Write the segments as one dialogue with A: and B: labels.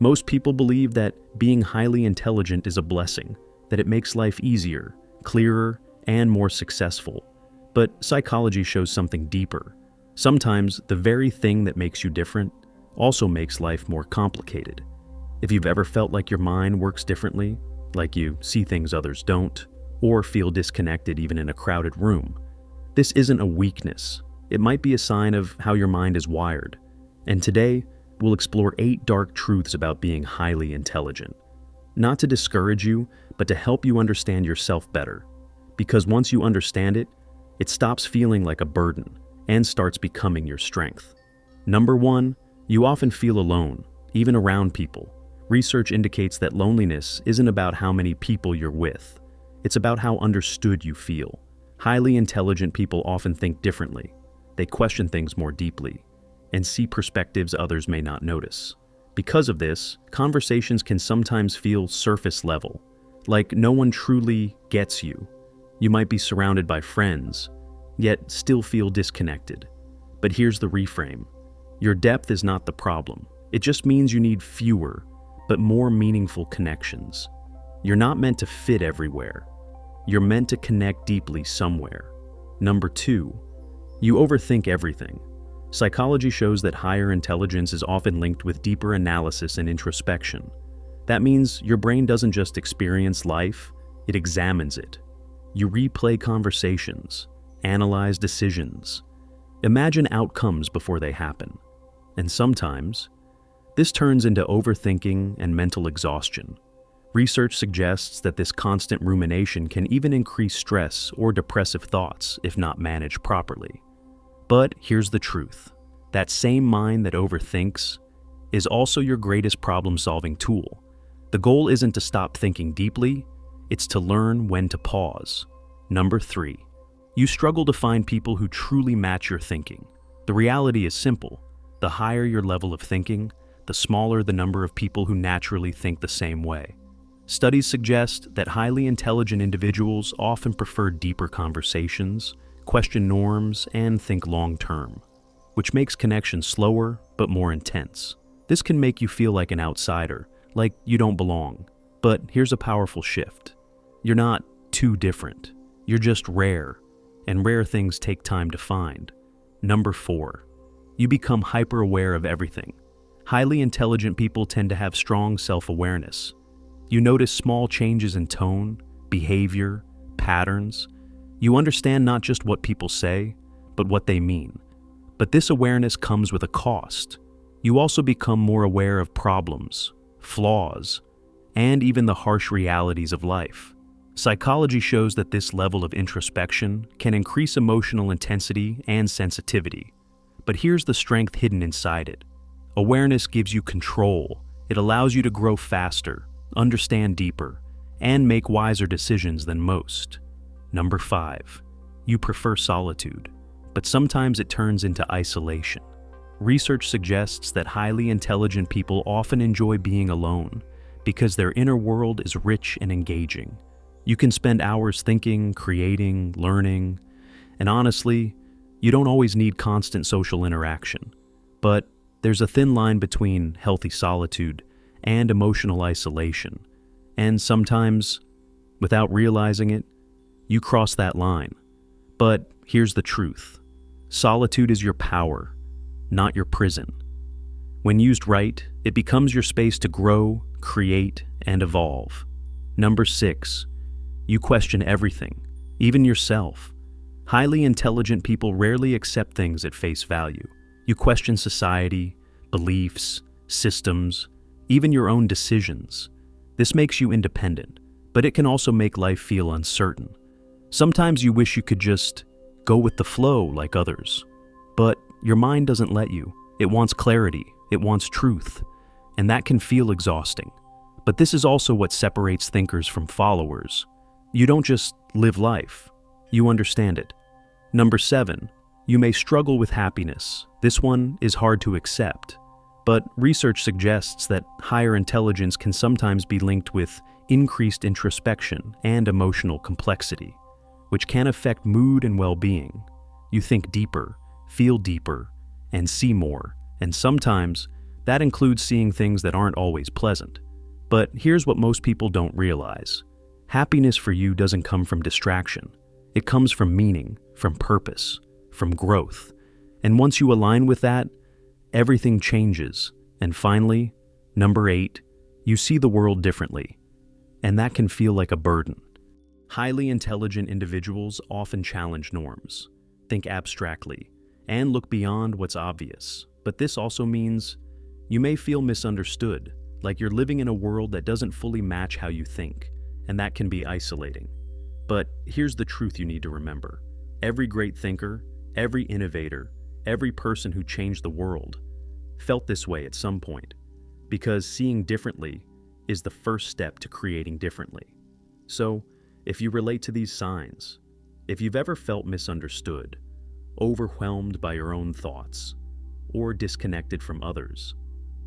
A: Most people believe that being highly intelligent is a blessing, that it makes life easier, clearer, and more successful. But psychology shows something deeper. Sometimes the very thing that makes you different also makes life more complicated. If you've ever felt like your mind works differently, like you see things others don't, or feel disconnected even in a crowded room, this isn't a weakness. It might be a sign of how your mind is wired. And today, we'll explore 8 dark truths about being highly intelligent. Not to discourage you, but to help you understand yourself better. Because once you understand it, it stops feeling like a burden and starts becoming your strength. Number 1, you often feel alone, even around people. Research indicates that loneliness isn't about how many people you're with. It's about how understood you feel. Highly intelligent people often think differently. They question things more deeply and see perspectives others may not notice. Because of this, conversations can sometimes feel surface level, like no one truly gets you. You might be surrounded by friends, yet still feel disconnected. But here's the reframe. Your depth is not the problem. It just means you need fewer, but more meaningful connections. You're not meant to fit everywhere. You're meant to connect deeply somewhere. Number 2, you overthink everything. Psychology shows that higher intelligence is often linked with deeper analysis and introspection. That means your brain doesn't just experience life, it examines it. You replay conversations, analyze decisions, imagine outcomes before they happen. And sometimes, this turns into overthinking and mental exhaustion. Research suggests that this constant rumination can even increase stress or depressive thoughts if not managed properly. But here's the truth. That same mind that overthinks is also your greatest problem-solving tool. The goal isn't to stop thinking deeply, it's to learn when to pause. Number 3, you struggle to find people who truly match your thinking. The reality is simple. The higher your level of thinking, the smaller the number of people who naturally think the same way. Studies suggest that highly intelligent individuals often prefer deeper conversations, question norms, and think long-term, which makes connections slower but more intense. This can make you feel like an outsider, like you don't belong. But here's a powerful shift. You're not too different. You're just rare, and rare things take time to find. Number 4, you become hyper-aware of everything. Highly intelligent people tend to have strong self-awareness. You notice small changes in tone, behavior, patterns. You understand not just what people say, but what they mean. But this awareness comes with a cost. You also become more aware of problems, flaws, and even the harsh realities of life. Psychology shows that this level of introspection can increase emotional intensity and sensitivity. But here's the strength hidden inside it. Awareness gives you control. It allows you to grow faster, understand deeper, and make wiser decisions than most. Number 5, you prefer solitude, but sometimes it turns into isolation. Research suggests that highly intelligent people often enjoy being alone because their inner world is rich and engaging. You can spend hours thinking, creating, learning, and honestly, you don't always need constant social interaction. But there's a thin line between healthy solitude and emotional isolation, and sometimes, without realizing it, you cross that line. But here's the truth. Solitude is your power, not your prison. When used right, it becomes your space to grow, create, and evolve. Number 6, you question everything, even yourself. Highly intelligent people rarely accept things at face value. You question society, beliefs, systems, even your own decisions. This makes you independent, but it can also make life feel uncertain. Sometimes you wish you could just go with the flow like others. But your mind doesn't let you. It wants clarity, it wants truth, and that can feel exhausting. But this is also what separates thinkers from followers. You don't just live life, you understand it. Number 7, you may struggle with happiness. This one is hard to accept. But research suggests that higher intelligence can sometimes be linked with increased introspection and emotional complexity, which can affect mood and well-being. You think deeper, feel deeper, and see more, and sometimes That includes seeing things that aren't always pleasant. But here's what most people don't realize. Happiness for you doesn't come from distraction. It comes from meaning, from purpose, from growth. And once you align with that, everything changes. And finally, number 8, you see the world differently. And that can feel like a burden. Highly intelligent individuals often challenge norms, think abstractly, and look beyond what's obvious. But this also means you may feel misunderstood, like you're living in a world that doesn't fully match how you think, and that can be isolating. But here's the truth you need to remember. Every great thinker, every innovator, every person who changed the world felt this way at some point, because seeing differently is the first step to creating differently. So, if you relate to these signs, if you've ever felt misunderstood, overwhelmed by your own thoughts, or disconnected from others,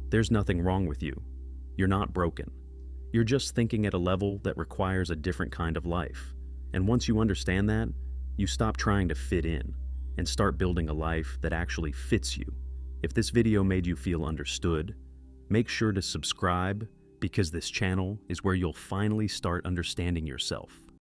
A: there's nothing wrong with you. You're not broken. You're just thinking at a level that requires a different kind of life. And once you understand that, you stop trying to fit in and start building a life that actually fits you. If this video made you feel understood, make sure to subscribe, because this channel is where you'll finally start understanding yourself.